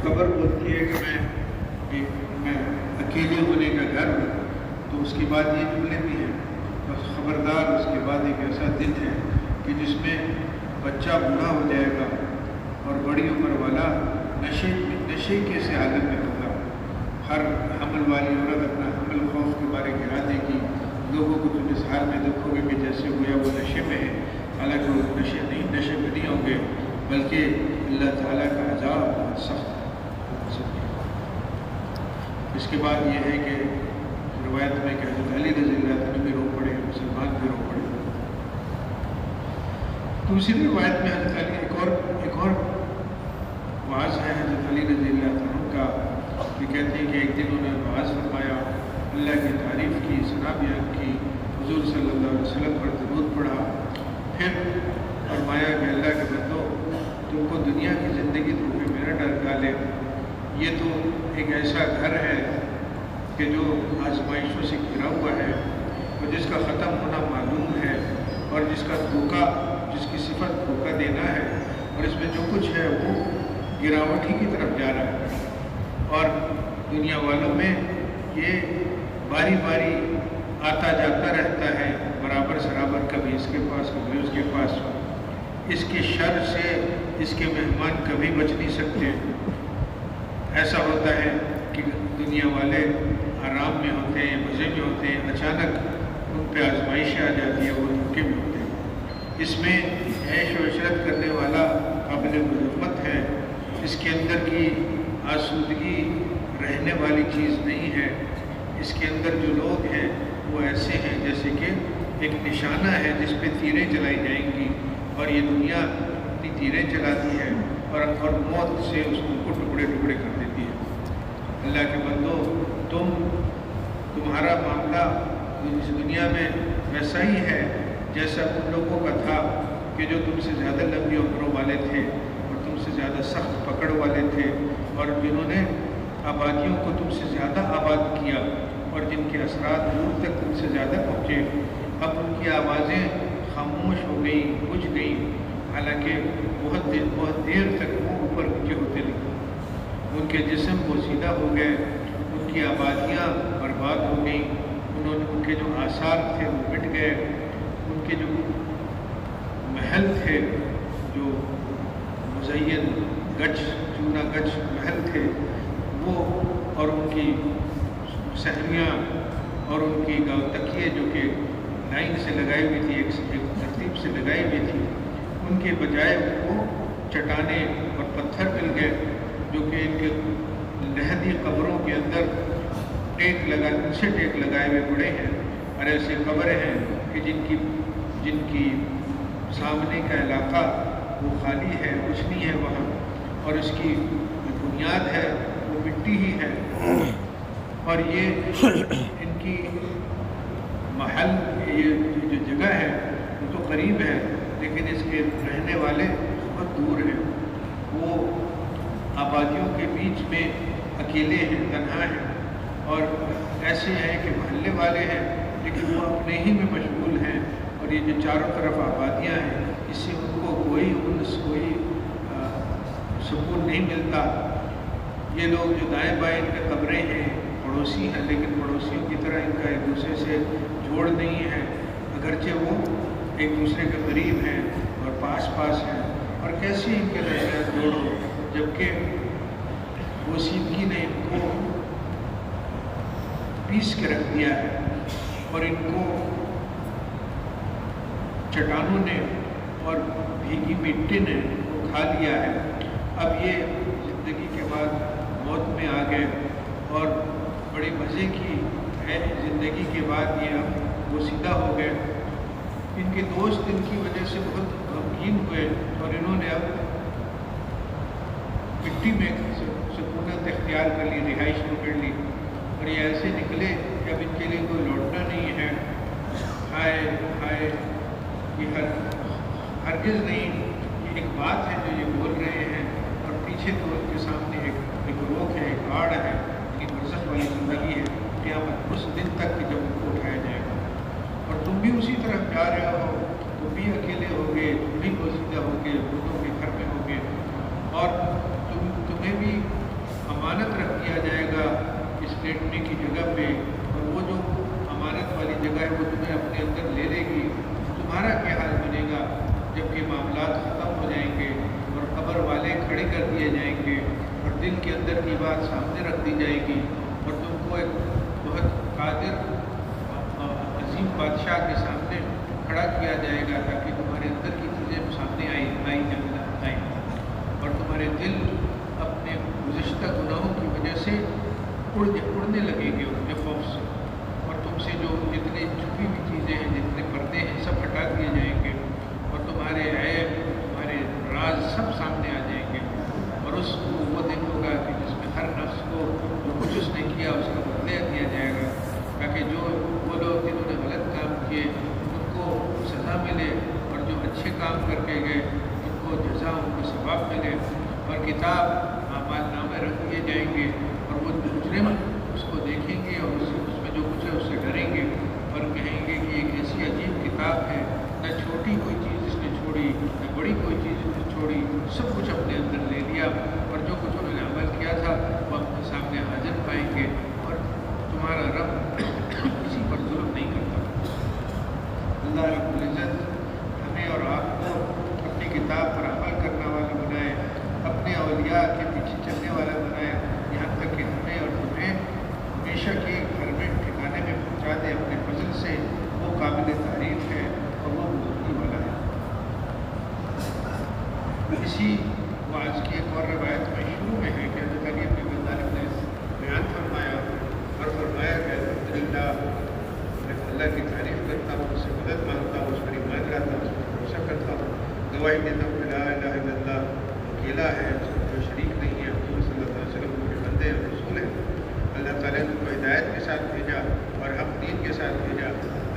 خبر ہوتی ہے کہ میں اکیلے ہونے کا گھر ہوں، تو اس کے بعد یہ جملے بھی ہیں، بس خبردار اس کے بعد ایک ایسا دن ہے کہ جس میں بچہ بوڑھا ہو جائے گا اور بڑی عمر والا نشے کے سے حالت میں ہوگا۔ ہر حمل والی عورت اپنا حمل خوف کے بارے گرا دے گی، لوگوں کو تم اس حال میں دیکھو گے کہ جیسے گویا وہ نشے میں ہے، حالانکہ وہ نشے میں نہیں ہوں گے، بلکہ اللہ تعالیٰ کا عذاب بہت سخت ہے۔ اس کے بعد یہ ہے کہ روایت میں کہ حضرت علی رضی اللہ عنہ بھی رو پڑے، مسلمان بھی رو پڑے۔ دوسری روایت میں حضرت علی ایک اور واعظ ہے حضرت علی رضی اللہ عنہ کا، یہ کہتے ہیں کہ ایک دن انہوں نے واعظ فرمایا، اللہ کی تعریف کی، ثنا بیان کی، حضور صلی اللہ علیہ وسلم پر درود پڑھا، پھر فرمایا کہ اللہ کے بندو، تم کو دنیا کی زندگی دھوکے میں نہ ڈالے، یہ تو ایک ایسا گھر ہے کہ جو آزمائشوں سے گھرا ہوا ہے اور جس کا ختم ہونا معلوم ہے، اور جس کی صفت دھوکہ دینا ہے، اور اس میں جو کچھ ہے وہ گراوٹ ہی کی طرف جا رہا ہے، اور دنیا والوں میں یہ باری باری آتا جاتا رہتا ہے، برابر سرابر، کبھی اس کے پاس کبھی اس کے پاس۔ اس کے شر سے اس کے مہمان کبھی بچ نہیں سکتے۔ ایسا ہوتا ہے کہ دنیا والے آرام میں ہوتے ہیں، مزے میں ہوتے ہیں، اچانک ان پہ آزمائشیں آ جاتی ہیں، وہ دھوکے میں ہوتے ہیں۔ اس میں عیش و عشرت کرنے والا قابل مذمت ہے، اس کے اندر کی آسودگی رہنے والی چیز نہیں ہے۔ اس کے اندر جو لوگ ہیں وہ ایسے ہیں جیسے کہ ایک نشانہ ہے جس پہ تیریں چلائی جائیں گی، اور یہ دنیا اپنی تیریں چلاتی ہے اور موت سے اس کو ٹکڑے ٹکڑے کر دیتی ہے۔ اللہ کے بندو، تمہارا معاملہ اس دنیا میں ویسا ہی ہے جیسا ان لوگوں کا تھا کہ جو تم سے زیادہ لمبی عمروں والے تھے اور تم سے زیادہ سخت پکڑ والے تھے، اور جنہوں نے آبادیوں کو تم سے زیادہ آباد کیا اور جن کے اثرات دور تک تم سے زیادہ پہنچے۔ اب ان کی آوازیں خاموش ہو گئیں، بجھ گئیں، حالانکہ بہت دیر تک وہ اوپر نیچے ہوتے رہے۔ ان کے جسم بوسیدہ ہو گئے، ان کی آبادیاں برباد ہو گئیں، ان کے جو آثار تھے وہ مٹ گئے، ان کے جو محل تھے، جو مزین گچ چونا گچ محل تھے، وہ اور ان کی صحنیاں اور ان کی گاؤں تکیے جو کہ لائن سے لگائی ہوئی تھی، ایک ترتیب سے لگائی ہوئی تھی، ان کے بجائے وہ چٹانیں اور پتھر مل گئے جو کہ ان کے لحدی قبروں کے اندر ٹیک لگائے ہوئے پڑے ہیں، اور ایسے قبریں ہیں کہ جن کی سامنے کا علاقہ وہ خالی ہے، کچھ نہیں ہے وہاں، اور اس کی جو بنیاد ہے وہ مٹی ہی ہے، اور یہ ان کی محل، یہ جو جگہ ہے وہ تو قریب ہے، لیکن اس کے رہنے والے بہت دور ہیں، وہ آبادیوں کے بیچ میں اکیلے ہیں، تنہا ہیں، اور ایسے ہیں کہ محلے والے ہیں لیکن وہ اپنے ہی میں مشغول ہیں، اور یہ جو چاروں طرف آبادیاں ہیں اس سے ان کو کوئی انس، کوئی سکون نہیں ملتا۔ یہ لوگ جو دائیں بائیں ان کے قبریں ہیں، پڑوسی ہیں، لیکن پڑوسیوں کی طرح ان کا ایک دوسرے سے جوڑ نہیں ہے، اگرچہ وہ ایک دوسرے کے قریب ہیں اور پاس ہیں، اور کیسے ان کے درمیان جوڑ ہو، جبکہ بوسیدگی نے ان کو پیس کے رکھ دیا ہے اور ان کو چٹانوں نے اور بھیگی مٹی نے وہ کھا لیا ہے۔ اب یہ زندگی کے بعد موت میں آ گئے، اور بڑی مزے کی ہے زندگی کے بعد یہ اب بوسیدہ ہو گئے۔ ان کے دوست ان کی وجہ سے بہت غمگین ہوئے، اور انہوں نے اب مٹی میں سکونت اختیار کر لی، رہائش پکڑ لی، اور یہ ایسے نکلے کہ اب ان کے لیے کوئی لوٹنا نہیں ہے۔ ہائے ہائے، یہ ہرگز نہیں، یہ ایک بات ہے جو یہ بول رہے ہیں، اور پیچھے تو ان کے سامنے ایک روک ہے، ایک آڑ ہے، ایک برزخ والی زندگی ہے، قیامت اس دن تک کہ جب ان کو اٹھایا جائے گا، اور تم بھی اسی طرف جا رہے ہو، تم بھی اکیلے ہوگے، تم بھی بوسیدہ ہوگے، بتوں کے گھر میں ہوگے، اور تمہیں بھی अमानत रख दिया जाएगा इस लेटने की जगह पे, और वो जो अमानत वाली जगह है वो तुम्हें अपने अंदर ले लेगी, तुम्हारा क्या हाल बनेगा जबकि मामलात ख़त्म हो जाएंगे और कब्र वाले खड़े कर दिए जाएंगे और दिल के अंदर की बात सामने रख दी जाएगी और तुमको एक बहुत कादिर अजीम बादशाह के सामने खड़ा किया जाएगा ताकि तुम्हारे अंदर की चीज़ें सामने आई और तुम्हारे दिल अपने गुज़िश्ता गुनाहों की वजह से उड़ने लगेंगे उनके खौफ से, और तुमसे जो जितनी छुपी हुई चीज़ें हैं, जितने पर्दे हैं, सब हटा दिए जाएंगे और तुम्हारे ऐब, तुम्हारे राज सब सामने आ जाएंगे। और उसको वो दिन होगा कि जिसमें हर नफ्स को जो कुछ उसने किया उसका बदला दिया जाएगा, ताकि जो वो लोग जिन्होंने गलत काम किए उनको सज़ा मिले और जो अच्छे काम करके गए उनको जज़ा, उनको सवाब मिले। और किताब आमाल नामे रख दिए जाएंगे और वो मुजरिम उसको देखेंगे और उसमें जो कुछ है उससे डरेंगे और कहेंगे कि एक ऐसी अजीब किताब है, न छोटी कोई चीज़ इसने छोड़ी न बड़ी कोई चीज़ इसने छोड़ी, सब कुछ अपने अंदर ले लिया और जो कुछ उन्होंने अमल किया था वो अपने सामने हाजिर पाएंगे और तुम्हारा रब किसी पर जुल्म नहीं करता। अल्लाह रब्बुल इज़्ज़त हमें और आपको अपनी किताब पर अमल करने वाला बनाए, अपने औलिया के पीछे चलने वाला बनाए, यहाँ तक कि हमें और तुम्हें हमेशा के घर में ठिकाने में पहुँचा दे अपने फजल से। वो काबिल तारीफ़ है और वो बुजुर्गी वाला है। इसी वाज की एक और रवायत में शुरू में है कि हज़रत अली इब्न अबी तालिब ने बयान फरमाया और फरमाया कि अल्हम्दुलिल्लाह, मैं अल्लाह की तारीफ़ करता हूँ, उससे मदद मांगता हूँ, उस पर ईमान लाता हूँ, उस पर भरोसा करता हूँ, गवाही देता हूँ ला इलाहा इल्लल्लाह अकेला है, उसका कोई शरीक नहीं है, हुज़ूर सल्लल्लाहु अलैहि वसल्लम के बंदे और रसूल हैं। अल्लाह ताला ने उनको हिदायत के साथ भेजा और हक़ दीन के साथ भेजा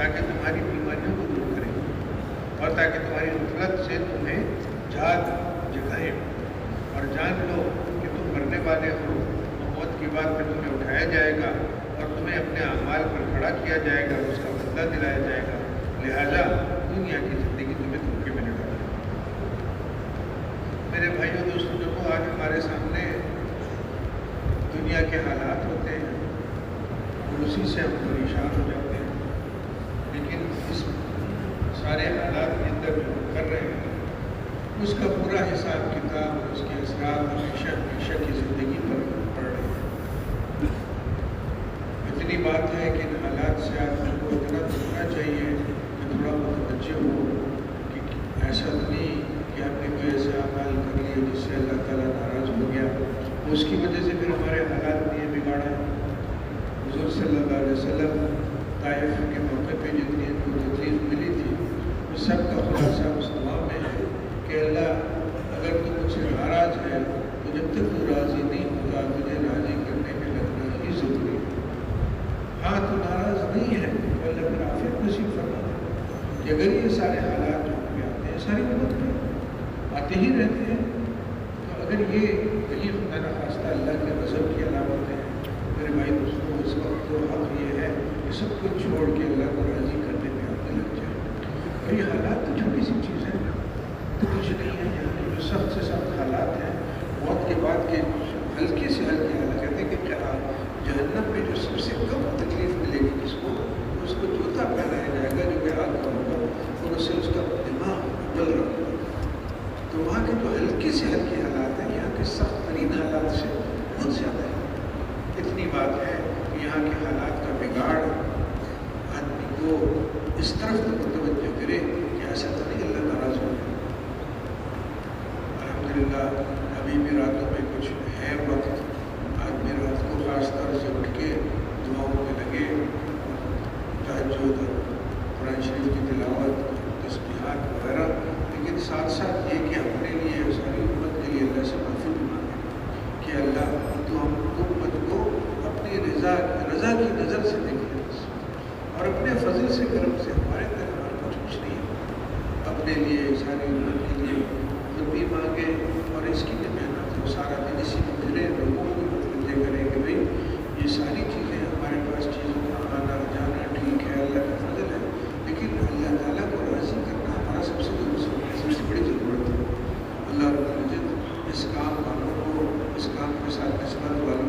ताकि तुम्हारी बीमारियों को दूर करें और ताकि तुम्हारी गफलत से तुम्हें याद जगाए और जान लो कि तुम मरने वाले हो, मौत के बाद फिर तुम्हें उठाया जाएगा और तुम्हें अपने अमाल पर खड़ा किया जाएगा और उसका बदला दिलाया जाएगा। लिहाजा दुनिया की ज़िंदगी तुम्हें धोखे में न डाले। मेरे भाइयों दोस्तों, देखो आज हमारे सामने दुनिया के हालात होते हैं और उसी से हम परेशान हो जाते हैं, लेकिन इस सारे हालात के अंदर जो हम कर रहे हैं उसका पूरा हिसाब किताब और उसके असरात हमेशा हमेशा की ज़िंदगी पर पड़ रहे हैं। इतनी बात है कि इन हालात से आदमी को इतना सोचना चाहिए कि थोड़ा मुतवज्जो हो कि ऐसा तो नहीं कि आपने कोई ऐसे अमाल कर लिए जिससे अल्लाह ताला नाराज़ हो गया, उसकी वजह से फिर हमारे हालात ने बिगाड़ा। हुज़ूर सल्लल्लाहु अलैहि वसल्लम ताइफ के मौके पे जितनी इनको तकलीफ मिली थी उस सब का खुलासा उस दुआ में है कि अल्लाह, अगर तू मुझसे नाराज़ है तो जब तक तू राज़ी नहीं होता तुझे राज़ी करने में लगना ही ज़रूरी है। हाँ, तू नाराज़ नहीं है तो अल्लाह फिर आफियत नसीब फरमा कि अगर ये सारे हालात जो पे आते हैं, सारी उम्मत में आते ही रहते हैं, तो अगर ये कहीं खुदा न खास्ता अल्लाह के गज़ब की अलामत है, मेरे भाई दोस्तों, इस वक्त तो हक़ ये है कि सब कुछ छोड़ के अल्लाह को राज़ी करने में आपने लग जाए। और ये हालात तो छोटी सी चीज़ है, तो कुछ नहीं है। यहाँ जो सख्त से सख्त हालात हैं, मौत के बाद के हल्के से हल्के हालात, कहते हैं कि जहन्नम में जो सबसे कम तकलीफ मिलेगी जिसको, उसको जूता पहनाया जाएगा जो कि आग का होगा और उससे उसका दिमाग जल रहा होगा। तो वहाँ के जो हल्के से हल्के हालात हैं, यहाँ के सख्त तरीन हालात से बहुत ज़्यादा है। इतनी बात है कि यहाँ के हालात का बिगाड़ आदमी को इस तरफ मुतवज्जो करे कि ऐसा तो नहीं अल्लाह नाराज़ हो जाए। अल्हम्दुलिल्लाह अभी भी रातों में कुछ है वक्त, आदमी रात को ख़ास तौर से उठ के दुआओं में लगे, तहज्जुद, कुरान शरीफ की तिलावत, तस्बीहात वगैरह, लेकिन साथ साथ ये कि अपने लिए सारी उम्मत के लिए अल्लाह से माफ़ी भी मांगे कि अल्लाह तो हम उम्मत को अपनी रज़ा की नज़र से देखें और अपने फजल से करम से, हमारे तक हमारे पास कुछ नहीं है, अपने लिए सारी उम्मत के लिए खुद भी मांगे और इसकी भी मेहनत हो, सारा दिन इसी में घिरे, लोगों को मुतवज्जो करें कि भाई ये सारी चीज़ें हमारे पास, चीज़ों का आना जाना ठीक है, अल्लाह का फजल है, लेकिन अल्लाह ताला को राज़ी करना हमारा सबसे बड़ी ज़रूरत है। अल्लाह रब्बुल इज़्ज़त इस काम वालों को, इस काम के साथ किस्मत वालों